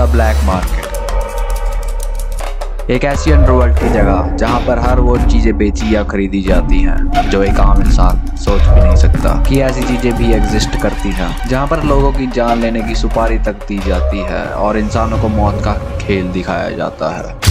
The black market एक ऐसी underworld की जगह जहां पर हर वो चीजें बेची या खरीदी जाती हैं जो एक आम इंसान सोच भी नहीं सकता कि ऐसी चीजें भी एग्जिस्ट करती हैं, जहां पर लोगों की जान लेने की सुपारी तक दी जाती है और इंसानों को मौत का खेल दिखाया जाता है।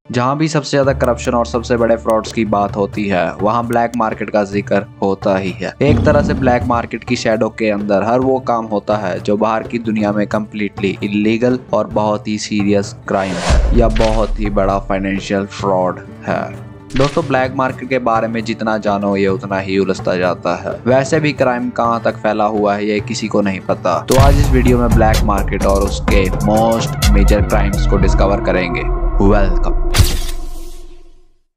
जहां भी सबसे ज्यादा करप्शन और सबसे बड़े फ्रॉड्स की बात होती है वहां ब्लैक मार्केट का जिक्र होता ही है। एक तरह से ब्लैक मार्केट की शैडो के अंदर हर वो काम होता है जो बाहर की दुनिया में कम्प्लीटली इलीगल और बहुत ही सीरियस क्राइम है या बहुत ही बड़ा फाइनेंशियल फ्रॉड है। दोस्तों, ब्लैक मार्केट के बारे में जितना जानो ये उतना ही उलझता जाता है। वैसे भी क्राइम कहाँ तक फैला हुआ है ये किसी को नहीं पता। तो आज इस वीडियो में ब्लैक मार्केट और उसके मोस्ट मेजर क्राइम्स को डिस्कवर करेंगे। वेलकम।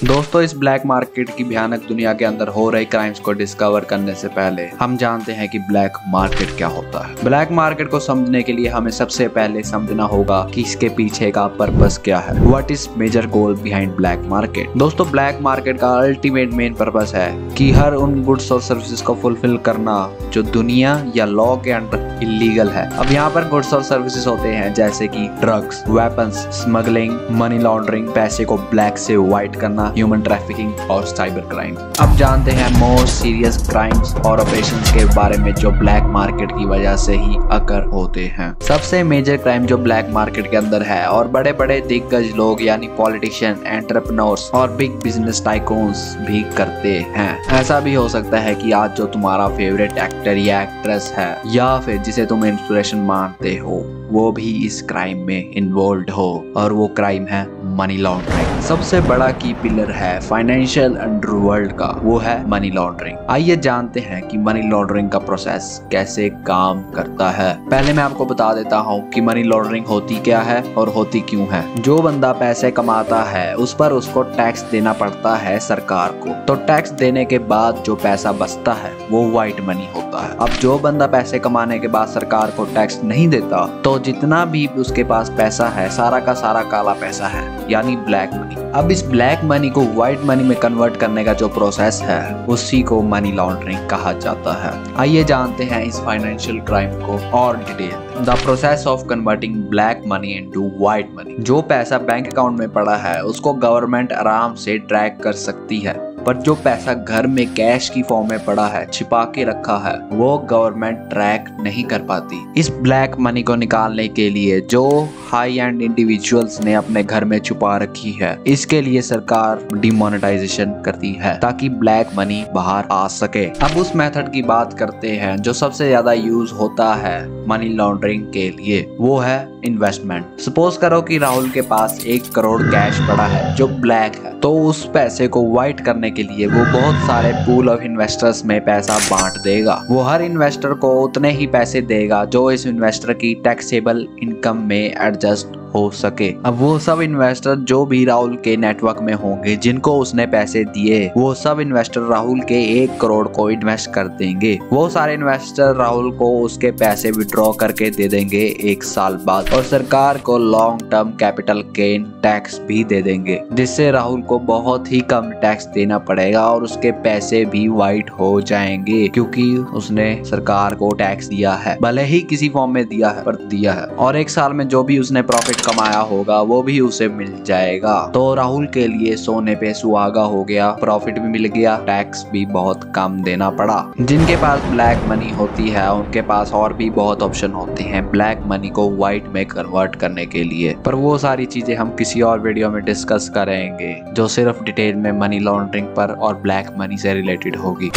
दोस्तों, इस ब्लैक मार्केट की भयानक दुनिया के अंदर हो रहे क्राइम्स को डिस्कवर करने से पहले हम जानते हैं कि ब्लैक मार्केट क्या होता है। ब्लैक मार्केट को समझने के लिए हमें सबसे पहले समझना होगा कि इसके पीछे का पर्पस क्या है। What is major goal behind black market. दोस्तों, ब्लैक मार्केट का अल्टीमेट मेन पर्पस है कि हर उन गुड्स और सर्विसेज को फुलफिल करना जो दुनिया या लॉ के अंडर इलीगल है। अब यहाँ पर गुड्स और सर्विसेज होते हैं जैसे कि drugs, weapons, smuggling, money laundering, पैसे को ब्लैक से व्हाइट करना, ह्यूमन ट्रैफिकिंग और साइबर क्राइम। अब जानते हैं मोस्ट सीरियस क्राइम्स और ऑपरेशंस के बारे में जो ब्लैक मार्केट की वजह से ही अकर होते हैं। सबसे मेजर क्राइम जो ब्लैक मार्केट के अंदर है और बड़े बड़े दिग्गज लोग यानी पॉलिटिशियन, एंटरप्रेन्योर्स और बिग बिजनेस टाइकून्स भी करते हैं। ऐसा भी हो सकता है कि आज जो तुम्हारा फेवरेट एक्टर या एक्ट्रेस है या फिर जिसे तुम इंस्पिरेशन मानते हो वो भी इस क्राइम में इन्वॉल्व हो और वो क्राइम है मनी लॉन्ड्रिंग। सबसे बड़ा की पिलर है फाइनेंशियल अंडरवर्ल्ड का, वो है मनी लॉन्ड्रिंग। आइए जानते हैं कि मनी लॉन्ड्रिंग का प्रोसेस कैसे काम करता है। पहले मैं आपको बता देता हूँ कि मनी लॉन्ड्रिंग होती क्या है और होती क्यों है। जो बंदा पैसे कमाता है उस पर उसको टैक्स देना पड़ता है सरकार को। तो टैक्स देने के बाद जो पैसा बचता है वो व्हाइट मनी होता है। अब जो बंदा पैसे कमाने के बाद सरकार को टैक्स नहीं देता तो जितना भी उसके पास पैसा है सारा का सारा काला पैसा है यानी ब्लैक मनी। अब इस ब्लैक मनी को व्हाइट मनी में कन्वर्ट करने का जो प्रोसेस है उसी को मनी लॉन्ड्रिंग कहा जाता है। आइए जानते हैं इस फाइनेंशियल क्राइम को और detail. The process of converting black money into white money. जो पैसा बैंक अकाउंट में पड़ा है उसको गवर्नमेंट आराम से ट्रैक कर सकती है, पर जो पैसा घर में कैश की फॉर्म में पड़ा है, छिपा के रखा है, वो गवर्नमेंट ट्रैक नहीं कर पाती। इस ब्लैक मनी को निकालने के लिए जो हाई एंड इंडिविजुअल्स ने अपने घर में छुपा रखी है इसके लिए सरकार डिमोनेटाइजेशन करती है ताकि ब्लैक मनी बाहर आ सके। अब उस मेथड की बात करते हैं जो सबसे ज्यादा यूज होता है मनी लॉन्ड्रिंग के लिए, वो है इन्वेस्टमेंट। सपोज करो कि राहुल के पास 1 करोड़ कैश पड़ा है जो ब्लैक है, तो उस पैसे को व्हाइट करने के लिए वो बहुत सारे पूल ऑफ इन्वेस्टर्स में पैसा बांट देगा। वो हर इन्वेस्टर को उतने ही पैसे देगा जो इस इन्वेस्टर की टैक्सेबल इनकम में एडजस्ट हो सके। अब वो सब इन्वेस्टर जो भी राहुल के नेटवर्क में होंगे जिनको उसने पैसे दिए वो सब इन्वेस्टर राहुल के 1 करोड़ को इन्वेस्ट कर देंगे। वो सारे इन्वेस्टर राहुल को उसके पैसे विड्रॉ करके दे देंगे 1 साल बाद और सरकार को long term capital gain tax भी दे देंगे, जिससे राहुल को बहुत ही कम टैक्स देना पड़ेगा और उसके पैसे भी व्हाइट हो जाएंगे क्योंकि उसने सरकार को टैक्स दिया है, भले ही किसी फॉर्म में दिया है पर दिया है। और 1 साल में जो भी उसने प्रॉफिट कमाया होगा वो भी उसे मिल जाएगा। तो राहुल के लिए सोने पे सुहागा हो गया, प्रॉफिट भी मिल गया, टैक्स भी बहुत कम देना पड़ा। जिनके पास ब्लैक मनी होती है उनके पास और भी बहुत ऑप्शन होते हैं ब्लैक मनी को व्हाइट में कन्वर्ट करने के लिए, पर वो सारी चीजें हम किसी और वीडियो में डिस्कस करेंगे जो सिर्फ डिटेल में मनी लॉन्ड्रिंग पर और ब्लैक मनी से रिलेटेड होगी।